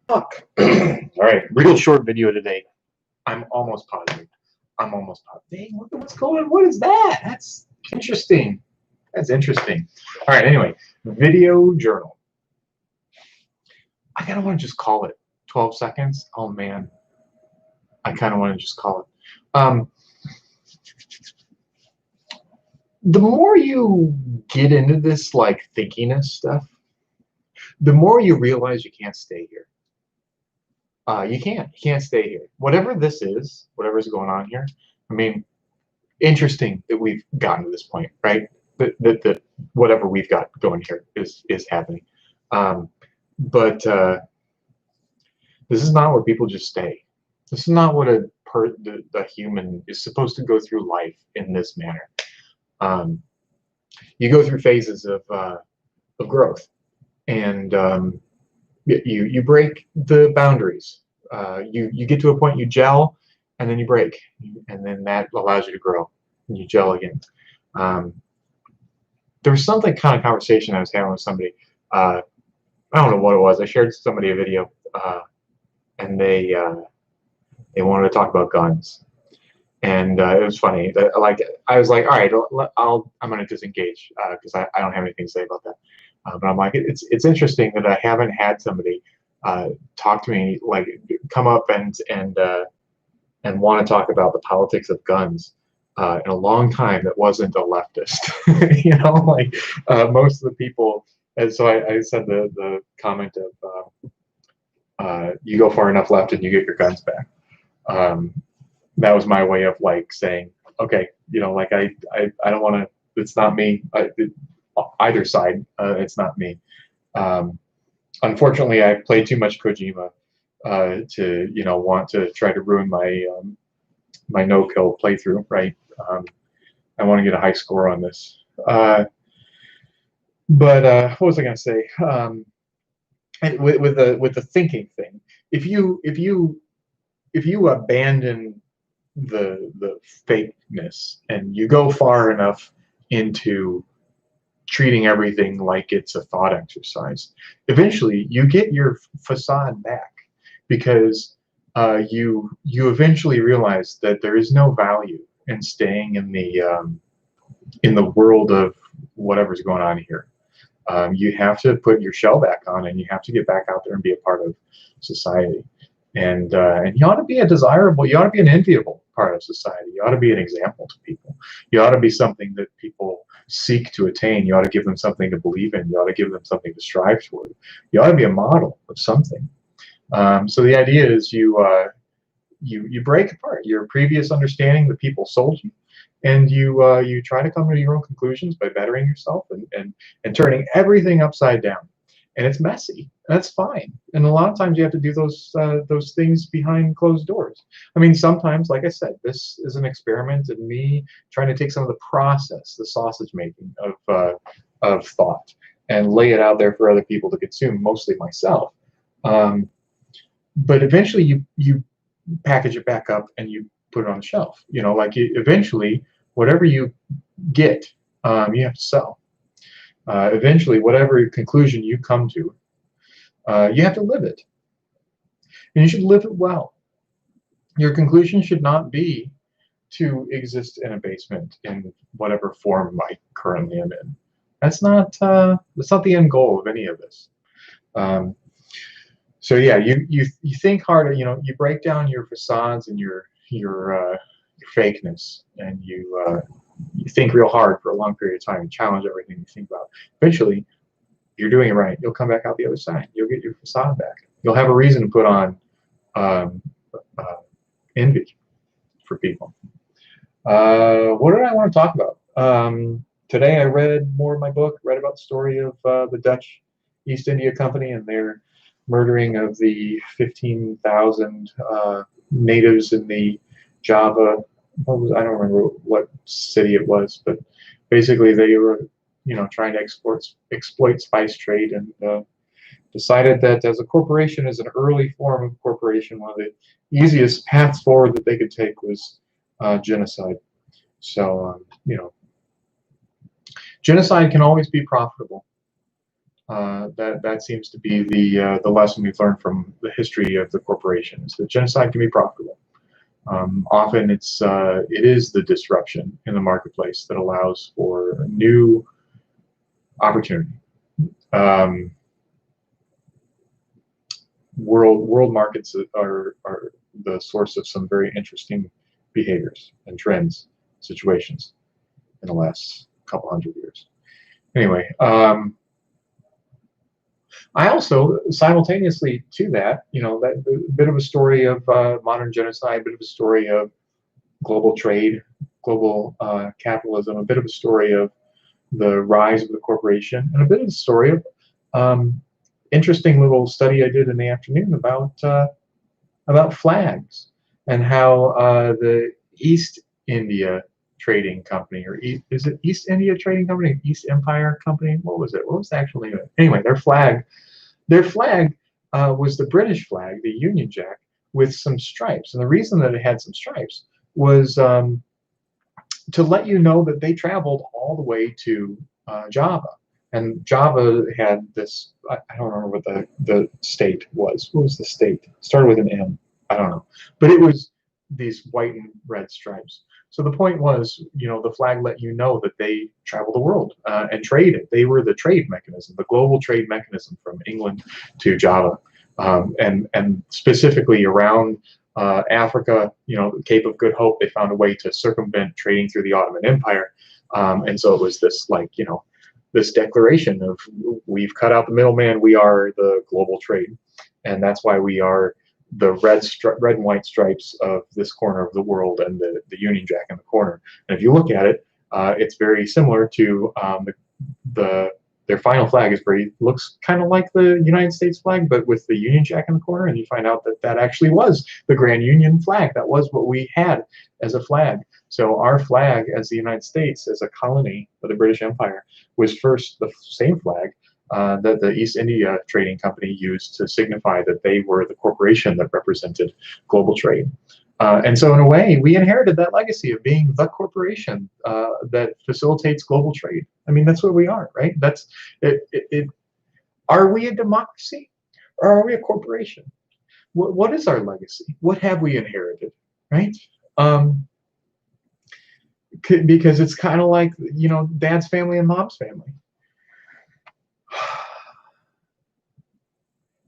Fuck. All right, real short video today. I'm almost positive. I'm almost positive. Dang, look at what's going on. What is that? That's interesting. That's interesting. All right, anyway, video journal. I kind of want to just call it 12 seconds. Oh, man. I kind of want to just call it. The more you get into this, like, thinkiness stuff, the more you realize you can't stay here. You can't stay here. Whatever this is, whatever's going on here, I mean, interesting that we've gotten to this point, right? That whatever we've got going here is happening. But this is not where people just stay. This is not what the human is supposed to go through life in this manner. You go through phases of growth, and you break the boundaries. You get to a point, you gel, and then you break, and then that allows you to grow, and you gel again. There was something kind of conversation I was having with somebody. I don't know what it was. I shared somebody a video, and they wanted to talk about guns, and it was funny. I was like, all right, I'm going to disengage because I don't have anything to say about that. But I'm like, it's interesting that I haven't had somebody talk to me, like come up and want to talk about the politics of guns in a long time that wasn't a leftist. You know, like most of the people. And so I said the comment of you go far enough left and you get your guns back. That was my way of like saying, okay, you know, like I don't want to. It's not me. Either side, it's not me. Unfortunately, I played too much Kojima to, you know, want to try to ruin my my no-kill playthrough. Right? I want to get a high score on this. But what was I going to say? And with the thinking thing, if you abandon the fakeness and you go far enough into treating everything like it's a thought exercise, eventually you get your facade back, because you eventually realize that there is no value in staying in the world of whatever's going on here. You have to put your shell back on, and you have to get back out there and be a part of society. And you ought to be you ought to be an enviable part of society. You ought to be an example to people. You ought to be something that people seek to attain. You ought to give them something to believe in. You ought to give them something to strive toward. You ought to be a model of something. So the idea is you break apart your previous understanding that people sold you, and you try to come to your own conclusions by bettering yourself and turning everything upside down. And it's messy. That's fine. And a lot of times you have to do those things behind closed doors. I mean, sometimes, like I said, this is an experiment in me trying to take some of the process, the sausage making of thought, and lay it out there for other people to consume, mostly myself. But eventually, you package it back up and you put it on the shelf. You know, like eventually, whatever you get, you have to sell. Eventually, whatever conclusion you come to, you have to live it. And you should live it well. Your conclusion should not be to exist in a basement in whatever form I currently am in. That's not the end goal of any of this. So yeah, you think harder. You know, you break down your facades and your fakeness, and you think real hard for a long period of time and challenge everything you think about. Eventually, you're doing it right. You'll come back out the other side. You'll get your facade back. You'll have a reason to put on envy for people. What did I want to talk about? Today I read more of my book, read about the story of the Dutch East India Company and their murdering of the 15,000 natives in the Java. I don't remember what city it was, but basically they were, you know, trying to exploit spice trade, and decided that as a corporation, as an early form of corporation, one of the easiest paths forward that they could take was genocide. So, you know, genocide can always be profitable. That seems to be the lesson we've learned from the history of the corporation, is that genocide can be profitable. Often it is the disruption in the marketplace that allows for new opportunity. World markets are the source of some very interesting behaviors and trends, situations in the last couple hundred years. Anyway, I also, simultaneously to that, that a bit of a story of modern genocide, a bit of a story of global trade, global capitalism, a bit of a story of the rise of the corporation, and a bit of the story of interesting little study I did in the afternoon about flags and how the East India Trading Company, or is it East India Trading Company, East Empire Company? What was it? What was the actual name of it? Anyway, their flag was the British flag, the Union Jack, with some stripes. And the reason that it had some stripes was to let you know that they traveled all the way to Java. And Java had this, I don't remember what the state was. What was the state? It started with an M. I don't know. But it was these white and red stripes. So the point was, the flag let you know that they traveled the world and traded. They were the trade mechanism, the global trade mechanism from England to Java, and specifically around Africa, the Cape of Good Hope. They found a way to circumvent trading through the Ottoman Empire, and so it was this this declaration of, we've cut out the middleman. We are the global trade, and that's why we are the red and white stripes of this corner of the world, and the Union Jack in the corner. And if you look at it, it's very similar to their final flag looks kind of like the United States flag, but with the Union Jack in the corner. And you find out that actually was the Grand Union flag. That was what we had as a flag. So our flag as the United States, as a colony of the British Empire, was first the same flag that the East India Trading Company used to signify that they were the corporation that represented global trade. And so in a way, we inherited that legacy of being the corporation that facilitates global trade. I mean, that's what we are, right? That's it. Are we a democracy, or are we a corporation? What is our legacy? What have we inherited, right? Because it's kind of like, dad's family and mom's family.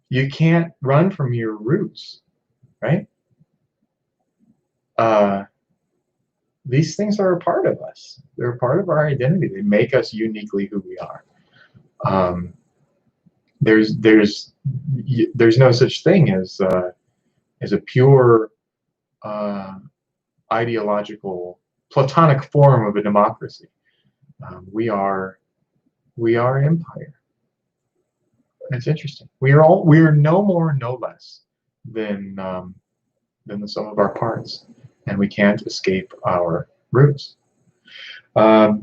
You can't run from your roots, right? These things are a part of us. They're a part of our identity. They make us uniquely who we are. There's no such thing as a pure ideological Platonic form of a democracy. We are empire. It's interesting. We are no more, no less than the sum of our parts, and we can't escape our roots. What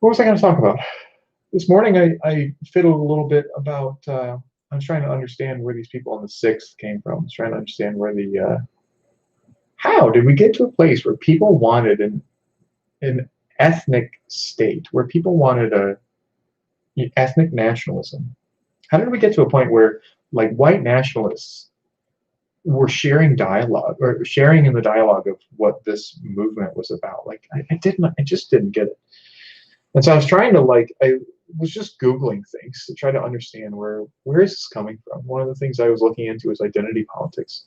was I going to talk about? This morning I fiddled a little bit about, I was trying to understand where these people on the 6th came from. I was trying to understand where how did we get to a place where people wanted an ethnic state, where people wanted ethnic nationalism? How did we get to a point where, like, white nationalists were sharing dialogue, or sharing in the dialogue of what this movement was about? Like, I just didn't get it. And so I was trying to, I was just Googling things to try to understand where is this coming from. One of the things I was looking into is identity politics.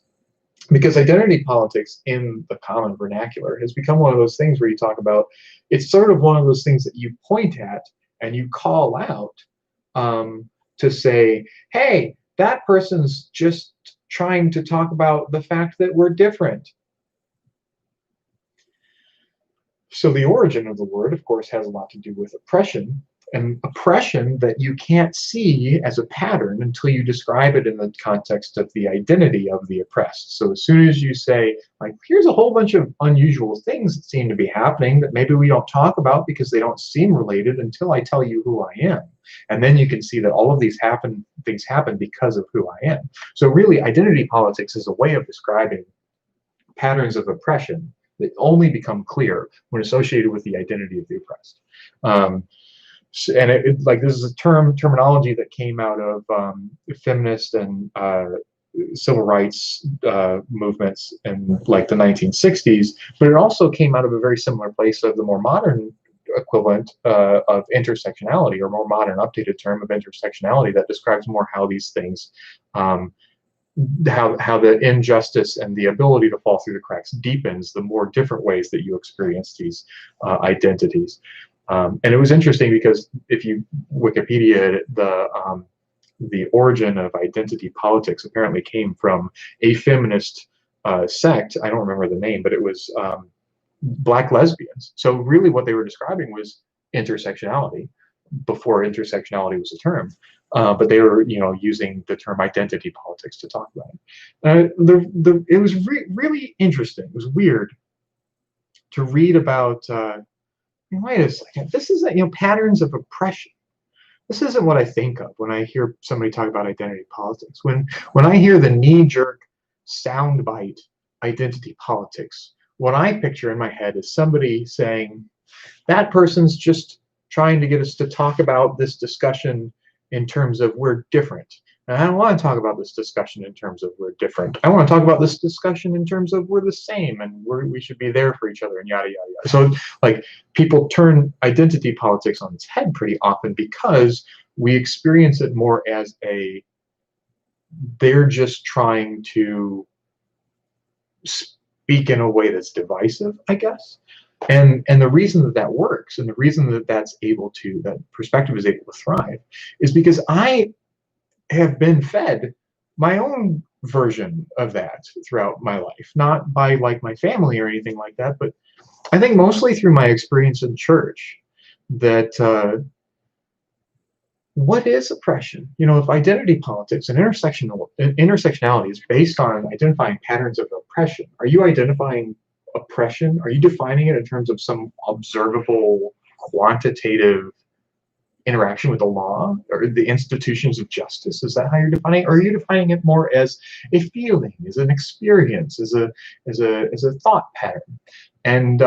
Because identity politics in the common vernacular has become one of those things where you talk about, it's sort of one of those things that you point at and you call out to say, hey, that person's just trying to talk about the fact that we're different. So the origin of the word, of course, has a lot to do with oppression, and oppression that you can't see as a pattern until you describe it in the context of the identity of the oppressed. So as soon as you say, like, here's a whole bunch of unusual things that seem to be happening that maybe we don't talk about because they don't seem related until I tell you who I am. And then you can see that all of these things happen because of who I am. So really, identity politics is a way of describing patterns of oppression that only become clear when associated with the identity of the oppressed. And like this is a terminology that came out of feminist and civil rights movements in like the 1960s, but it also came out of a very similar place of the more modern equivalent of intersectionality, or more modern updated term of intersectionality that describes more how these things, how the injustice and the ability to fall through the cracks deepens the more different ways that you experience these identities. And it was interesting because if you Wikipedia the origin of identity politics apparently came from a feminist sect. I don't remember the name, but it was Black lesbians. So really what they were describing was intersectionality before intersectionality was a term. But they were, using the term identity politics to talk about it. It was really interesting. It was weird to read about, wait a second, this is, patterns of oppression. This isn't what I think of when I hear somebody talk about identity politics. When I hear the knee-jerk soundbite identity politics, what I picture in my head is somebody saying, that person's just trying to get us to talk about this discussion in terms of we're different. And I don't want to talk about this discussion in terms of we're different. I want to talk about this discussion in terms of we're the same and we should be there for each other and yada, yada, yada. So like people turn identity politics on its head pretty often because we experience it more as they're just trying to speak in a way that's divisive, I guess. And the reason that works, and the reason that that perspective is able to thrive, is because I have been fed my own version of that throughout my life, not by like my family or anything like that, but I think mostly through my experience in church. That what is oppression? If identity politics and intersectionality is based on identifying patterns of oppression, are you identifying oppression? Are you defining it in terms of some observable, quantitative interaction with the law or the institutions of justice? Is that how you're defining it? Or are you defining it more as a feeling, as an experience, as a thought pattern? And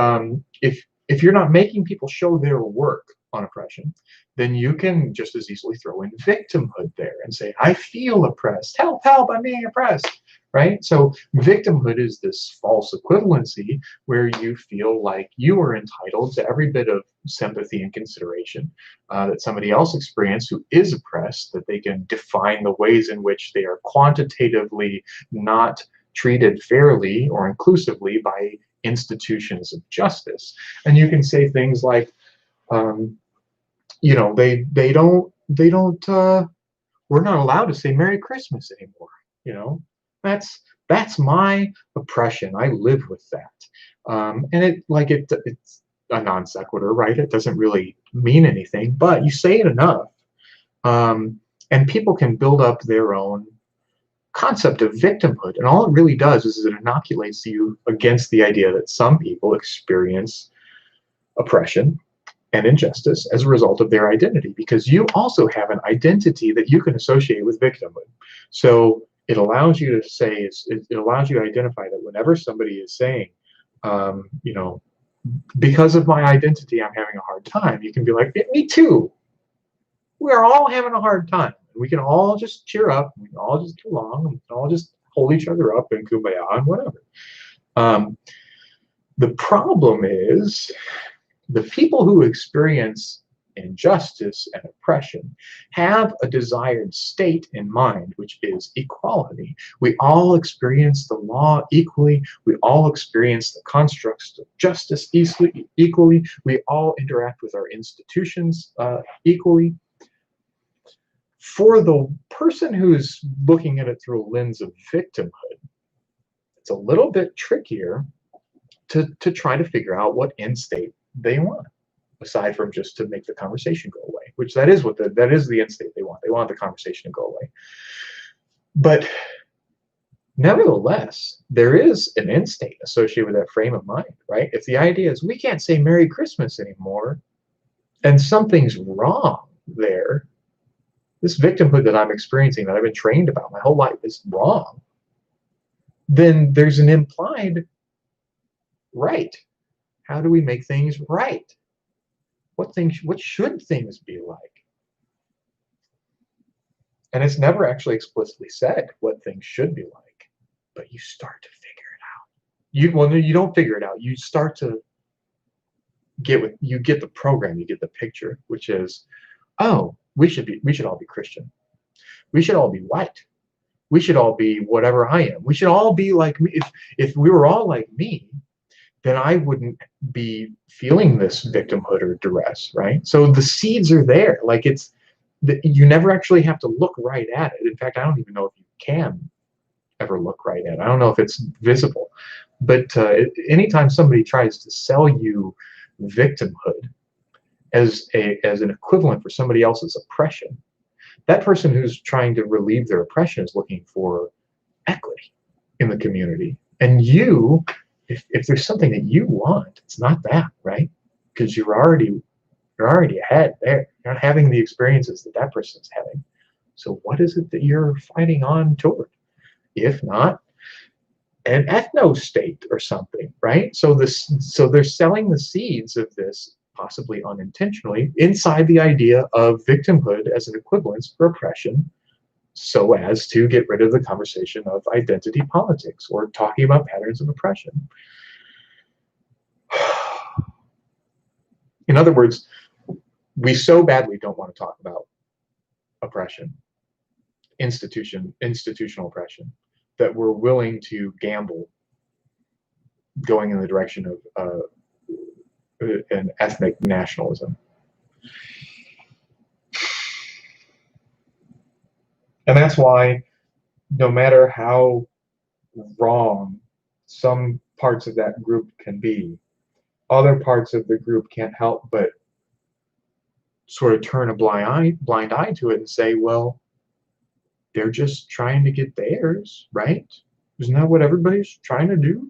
if you're not making people show their work on oppression, then you can just as easily throw in victimhood there and say, I feel oppressed. Help, help, I'm being oppressed. Right? So victimhood is this false equivalency where you feel like you are entitled to every bit of sympathy and consideration that somebody else experienced who is oppressed, that they can define the ways in which they are quantitatively not treated fairly or inclusively by institutions of justice. And you can say things like, we're not allowed to say Merry Christmas anymore. That's my oppression. I live with that. And it's a non sequitur, right? It doesn't really mean anything, but you say it enough, and people can build up their own concept of victimhood. And all it really does is it inoculates you against the idea that some people experience oppression and injustice as a result of their identity, because you also have an identity that you can associate with victimhood. So it allows you to say, it allows you to identify that whenever somebody is saying, because of my identity, I'm having a hard time, you can be like, me too. We're all having a hard time. We can all just cheer up. We can all just get along. We can all just hold each other up and kumbaya and whatever. The problem is the people who experience injustice and oppression have a desired state in mind, which is equality. We all experience the law equally. We all experience the constructs of justice equally. We all interact with our institutions equally. For the person who's looking at it through a lens of victimhood, it's a little bit trickier to try to figure out what end state they want, aside from just to make the conversation go away, which that is the end state they want. They want the conversation to go away. But nevertheless, there is an end state associated with that frame of mind, right? If the idea is we can't say Merry Christmas anymore, and something's wrong there, this victimhood that I'm experiencing, that I've been trained about my whole life, is wrong, then there's an implied right. How do we make things right? what should things be like? And it's never actually explicitly said what things should be like, but you start to figure it out. You don't figure it out. You start to you get the program, you get the picture, which is, oh, we should all be Christian. We should all be white. We should all be whatever I am. We should all be like me. If we were all like me, then I wouldn't be feeling this victimhood or duress, right? So the seeds are there. Like you never actually have to look right at it. In fact, I don't even know if you can ever look right at it. I don't know if it's visible. But anytime somebody tries to sell you victimhood as an equivalent for somebody else's oppression, that person who's trying to relieve their oppression is looking for equity in the community. And you, if there's something that you want, it's not that, right? Because you're already ahead there. You're not having the experiences that that person's having. So what is it that you're fighting on toward? If not an ethno-state or something, right? So they're selling the seeds of this, possibly unintentionally, inside the idea of victimhood as an equivalence for oppression, so as to get rid of the conversation of identity politics or talking about patterns of oppression. In other words, we so badly don't want to talk about oppression, institutional oppression, that we're willing to gamble going in the direction of an ethnic nationalism. And that's why, no matter how wrong some parts of that group can be, other parts of the group can't help but sort of turn a blind eye to it and say, well, they're just trying to get theirs, right? Isn't that what everybody's trying to do?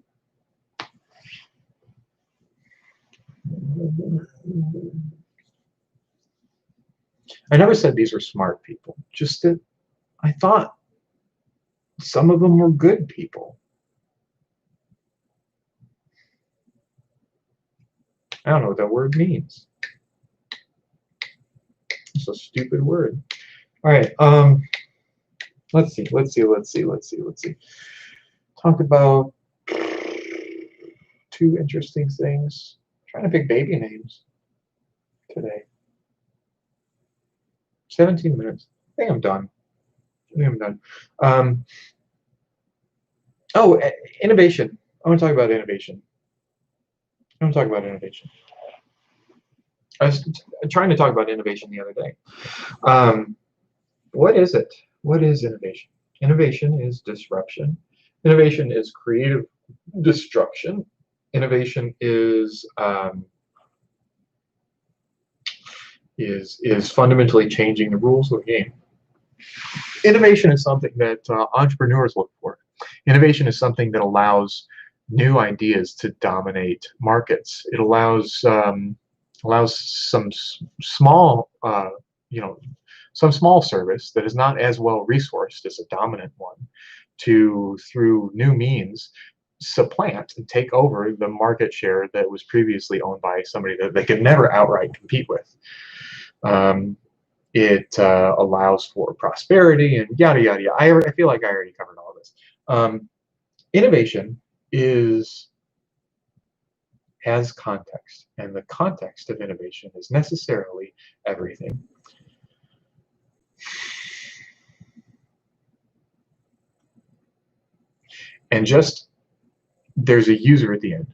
I never said these were smart people, just that I thought some of them were good people. I don't know what that word means. It's a stupid word. All right. Let's see. Talk about two interesting things. I'm trying to pick baby names today. 17 minutes. I think I'm done. Oh, innovation. I want to talk about innovation. I was trying to talk about innovation the other day. What is it? What is innovation? Innovation is disruption. Innovation is creative destruction. Innovation is fundamentally changing the rules of the game. Innovation is something that entrepreneurs look for. Innovation is something that allows new ideas to dominate markets. It allows some small some small service that is not as well resourced as a dominant one to, through new means, supplant and take over the market share that was previously owned by somebody that they could never outright compete with. It allows for prosperity and yada yada yada. I feel like I already covered all of this. Innovation has context, and the context of innovation is necessarily everything. And just, there's a user at the end.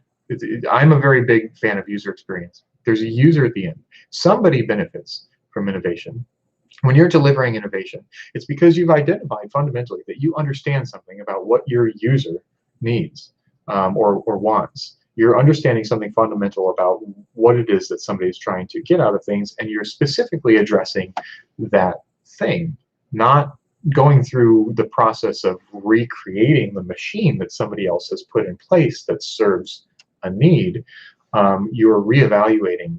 I'm a very big fan of user experience. There's a user at the end. Somebody benefits from innovation. When you're delivering innovation, it's because you've identified fundamentally that you understand something about what your user needs or wants. You're understanding something fundamental about what it is that somebody is trying to get out of things, and you're specifically addressing that thing, not going through the process of recreating the machine that somebody else has put in place that serves a need. You're reevaluating,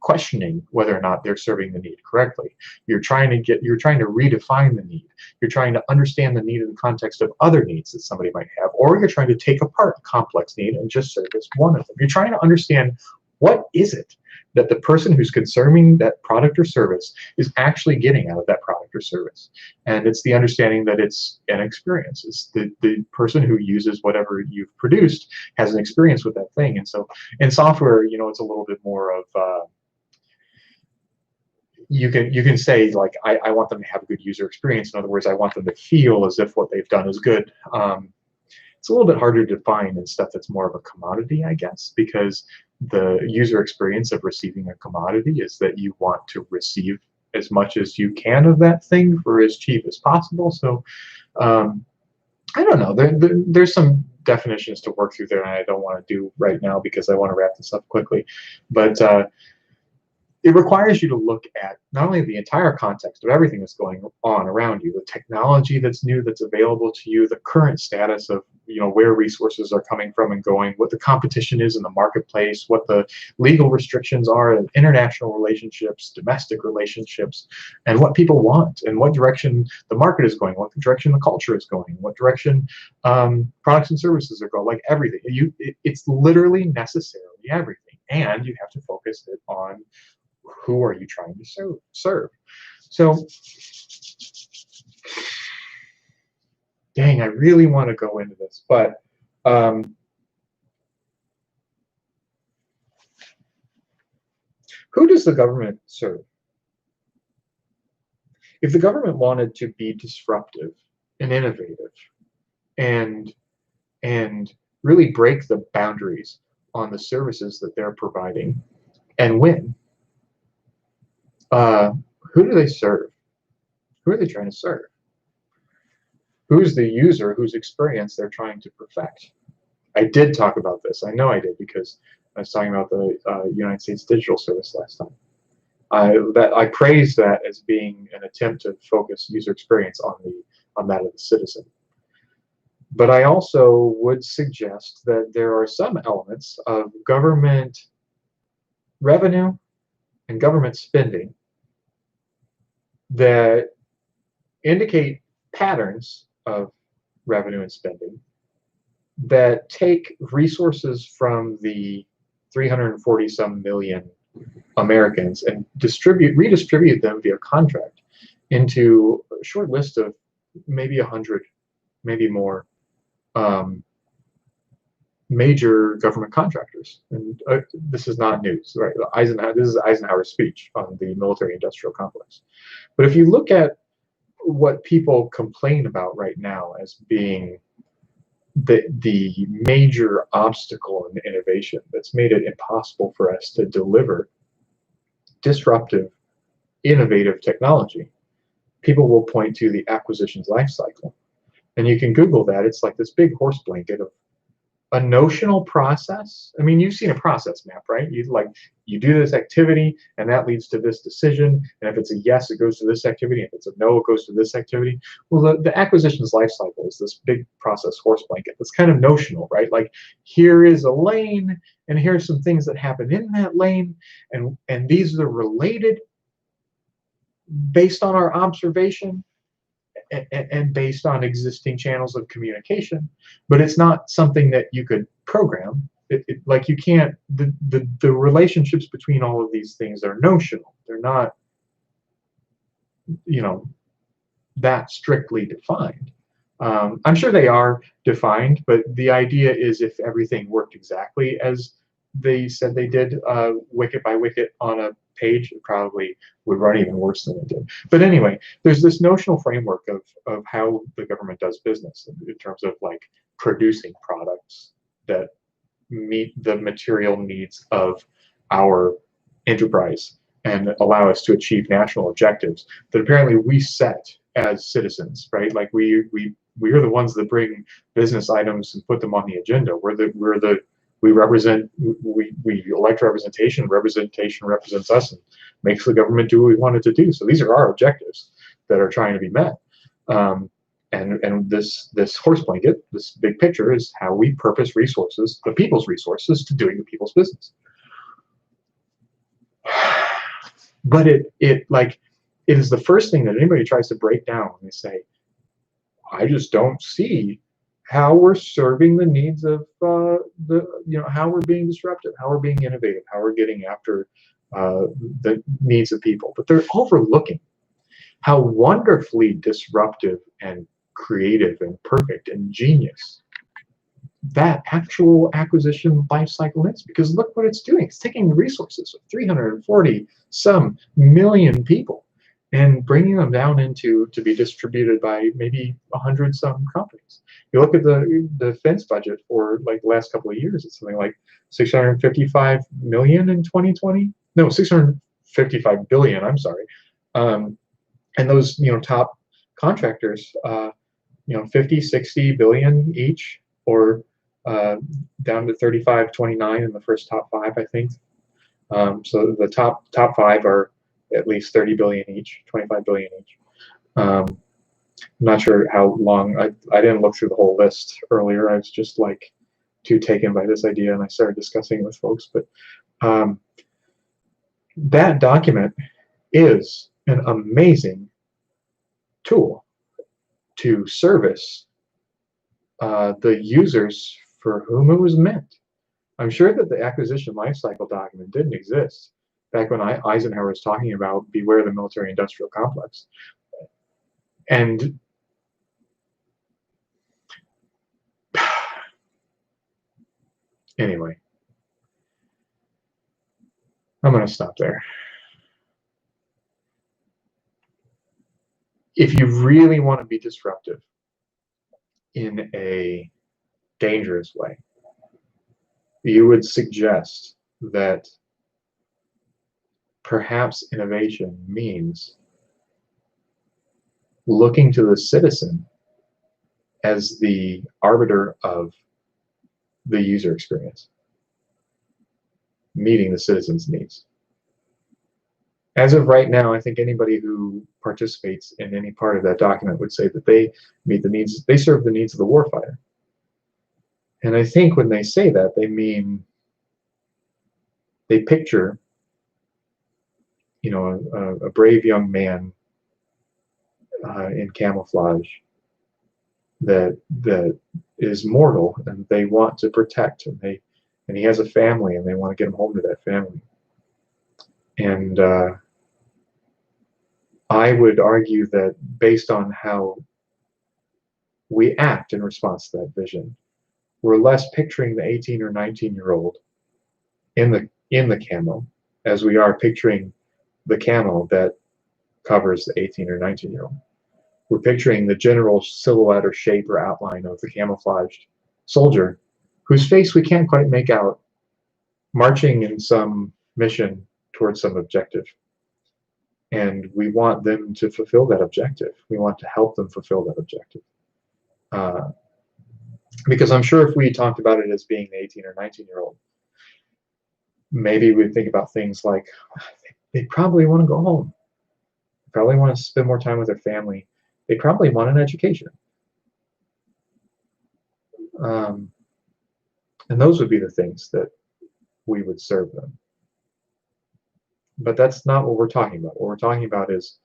questioning whether or not they're serving the need correctly. You're trying to redefine the need. You're trying to understand the need in the context of other needs that somebody might have, or you're trying to take apart a complex need and just service one of them. You're trying to understand what is it that the person who's consuming that product or service is actually getting out of that product or service? And it's the understanding that it's an experience. It's the person who uses whatever you've produced has an experience with that thing. And so in software, it's a little bit more of you can say, like, I want them to have a good user experience. In other words, I want them to feel as if what they've done is good. It's a little bit harder to define in stuff that's more of a commodity, I guess, because the user experience of receiving a commodity is that you want to receive as much as you can of that thing for as cheap as possible. So I don't know. There's some definitions to work through there, and I don't want to do right now because I want to wrap this up quickly. But it requires you to look at not only the entire context of everything that's going on around you, the technology that's new that's available to you, the current status of where resources are coming from and going, what the competition is in the marketplace, what the legal restrictions are in international relationships, domestic relationships, and what people want, and what direction the market is going, what direction the culture is going, what direction products and services are going, like everything. It's literally necessarily everything, and you have to focus it on who are you trying to serve. So, dang, I really want to go into this, but who does the government serve? If the government wanted to be disruptive and innovative and really break the boundaries on the services that they're providing and win, who do they serve? Who are they trying to serve? Who's the user whose experience they're trying to perfect? I did talk about this. I know I did, because I was talking about the United States Digital Service last time. I praised that as being an attempt to focus user experience on that of the citizen. But I also would suggest that there are some elements of government revenue and government spending that indicate patterns of revenue and spending that take resources from the 340 some million Americans and redistribute them via contract into a short list of maybe 100, maybe more major government contractors. And this is not news, right? This is Eisenhower's speech on the military-industrial complex. But if you look at what people complain about right now as being the major obstacle in innovation that's made it impossible for us to deliver disruptive, innovative technology, people will point to the acquisitions life cycle. And you can Google that. It's like this big horse blanket of a notional process. I mean, you've seen a process map, right? You do this activity, and that leads to this decision. And if it's a yes, it goes to this activity. If it's a no, it goes to this activity. Well, the acquisitions life cycle is this big process horse blanket that's kind of notional, right? Like, here is a lane, and here's some things that happen in that lane, and these are related based on our observation and based on existing channels of communication, but it's not something that you could program. Like, you can't, the relationships between all of these things are notional. They're not, that strictly defined. I'm sure they are defined, but the idea is if everything worked exactly as they said they did, wicket by wicket on a page, it probably would run even worse than it did. But anyway, there's this notional framework of how the government does business in terms of, like, producing products that meet the material needs of our enterprise and allow us to achieve national objectives that apparently we set as citizens, right? Like, we are the ones that bring business items and put them on the agenda. We represent, we elect representation. Representation represents us and makes the government do what we want it to do. So these are our objectives that are trying to be met. And this horse blanket, this big picture, is how we purpose resources, the people's resources, to doing the people's business. But it is the first thing that anybody tries to break down when they say, I just don't see how we're serving the needs of how we're being disruptive, how we're being innovative, how we're getting after the needs of people. But they're overlooking how wonderfully disruptive and creative and perfect and genius that actual acquisition life cycle is. Because look what it's doing. It's taking the resources of 340 some million people and bringing them down into to be distributed by maybe 100 some companies. You look at the defense budget for like the last couple of years, it's something like 655 million in 2020. No, 655 billion, I'm sorry. And those top contractors, 50, 60 billion each, or down to 35, 29 in the first top 5, I think. So the top 5 are at least 30 billion each, 25 billion each. I'm not sure how long. I didn't look through the whole list earlier. I was just like too taken by this idea, and I started discussing it with folks. But that document is an amazing tool to service the users for whom it was meant. I'm sure that the acquisition lifecycle document didn't exist back when Eisenhower was talking about beware the military-industrial complex. And anyway, I'm going to stop there. If you really want to be disruptive in a dangerous way, you would suggest that perhaps innovation means looking to the citizen as the arbiter of the user experience, meeting the citizen's needs. As of right now, I think anybody who participates in any part of that document would say that they meet the needs, they serve the needs of the warfighter. And I think when they say that, they mean, they picture, a brave young man in camouflage that is mortal, and they want to protect, and he has a family, and they want to get him home to that family. And I would argue that based on how we act in response to that vision, we're less picturing the 18 or 19-year-old in the camo as we are picturing the camo that covers the 18 or 19-year-old. We're picturing the general silhouette or shape or outline of the camouflaged soldier whose face we can't quite make out, marching in some mission towards some objective. And we want them to fulfill that objective. We want to help them fulfill that objective. Because I'm sure if we talked about it as being the 18 or 19-year-old, maybe we'd think about things like, they probably want to go home. They probably want to spend more time with their family. They probably want an education. And those would be the things that we would serve them. But that's not what we're talking about. What we're talking about is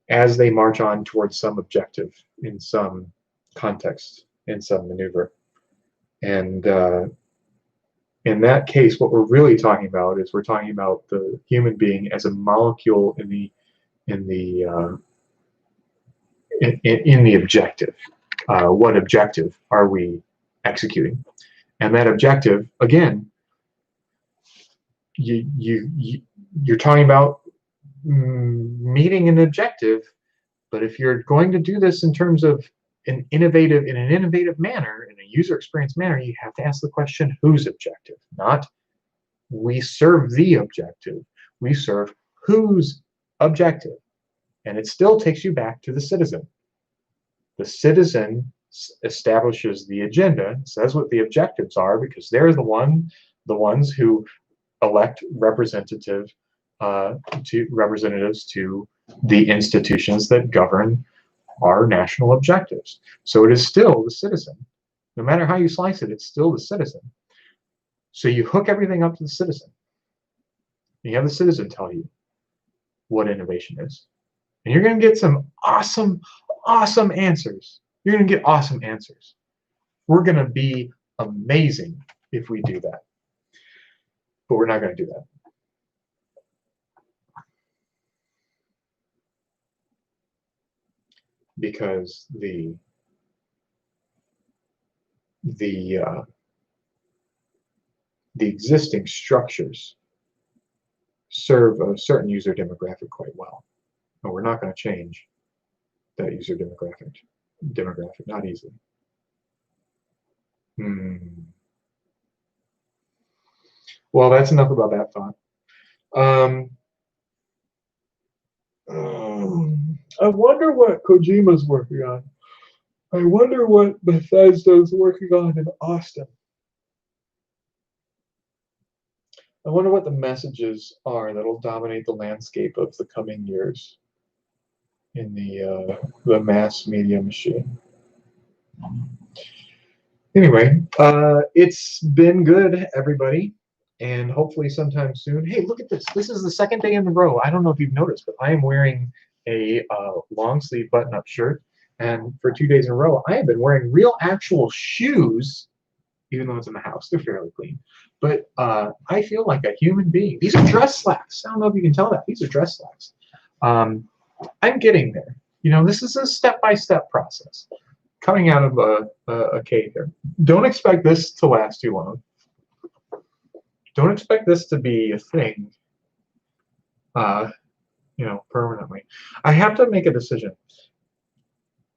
as they march on towards some objective in some context, in some maneuver. And in that case, what we're really talking about is we're talking about the human being as a molecule in the objective. What objective are we executing? And that objective, again, you're talking about meeting an objective, but if you're going to do this in terms of in an innovative manner, in a user experience manner, you have to ask the question, whose objective? Not we serve the objective, we serve whose objective. And it still takes you back to the citizen. The citizen establishes the agenda, says what the objectives are, because they're the ones who elect representatives to the institutions that govern our national objectives. So it is still the citizen. No matter how you slice it, it's still the citizen. So you hook everything up to the citizen. You have the citizen tell you what innovation is. And you're going to get some awesome, awesome answers You're going to get awesome answers. We're going to be amazing if we do that. But we're not going to do that. Because the existing structures serve a certain user demographic quite well. But we're not going to change that user demographic, not easily. Well, that's enough about that thought. I wonder what Kojima's working on. I wonder what Bethesda's working on in Austin. I wonder what the messages are that'll dominate the landscape of the coming years in the mass media machine. Anyway, it's been good, everybody, and hopefully sometime soon. Hey, look at this. This is the second day in a row. I don't know if you've noticed, but I am wearing a long sleeve button-up shirt, and for 2 days in a row, I have been wearing real actual shoes, even though it's in the house. They're fairly clean. But I feel like a human being. These are dress slacks. I don't know if you can tell that. These are dress slacks. I'm getting there. You know, this is a step-by-step process. Coming out of a cave here. Don't expect this to last too long. Don't expect this to be a thing, you know, permanently. I have to make a decision.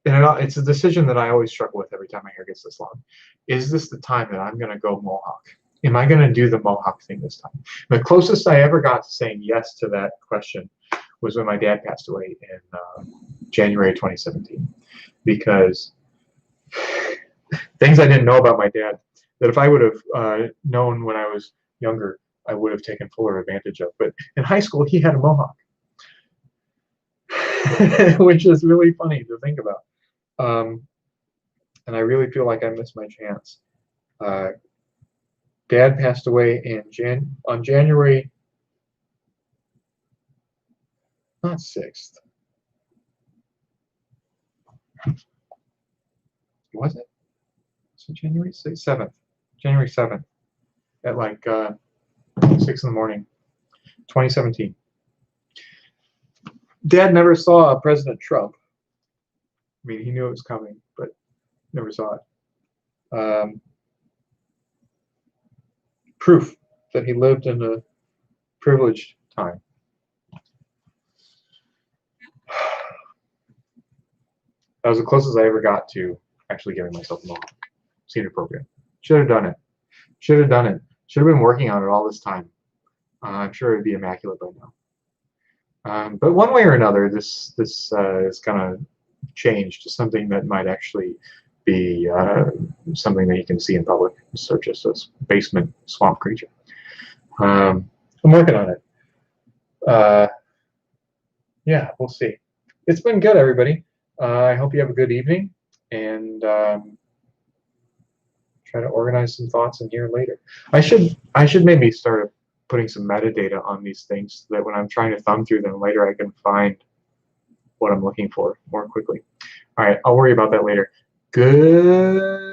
And it's a decision that I always struggle with every time my hair gets this long. Is this the time that I'm going to go mohawk? Am I going to do the mohawk thing this time? The closest I ever got to saying yes to that question was when my dad passed away in January 2017. Because things I didn't know about my dad that if I would have known when I was younger, I would have taken fuller advantage of. But in high school, he had a mohawk, which is really funny to think about. And I really feel like I missed my chance. Dad passed away on January, not 6th. Was it? So January 6th, 7th. January 7th at like 6 in the morning, 2017. Dad never saw President Trump. I mean, he knew it was coming, but never saw it. Proof that he lived in a privileged time. That was the closest I ever got to actually giving myself a mohawk. Senior program. Should have done it. Should have done it. Should have been working on it all this time. I'm sure it'd be immaculate by now. But one way or another, this is going to change to something that might actually be something that you can see in public instead of just a basement swamp creature. I'm working on it. Yeah, we'll see. It's been good, everybody. I hope you have a good evening, and try to organize some thoughts in here later. I should maybe start putting some metadata on these things so that when I'm trying to thumb through them later, I can find what I'm looking for more quickly. All right, I'll worry about that later. Good.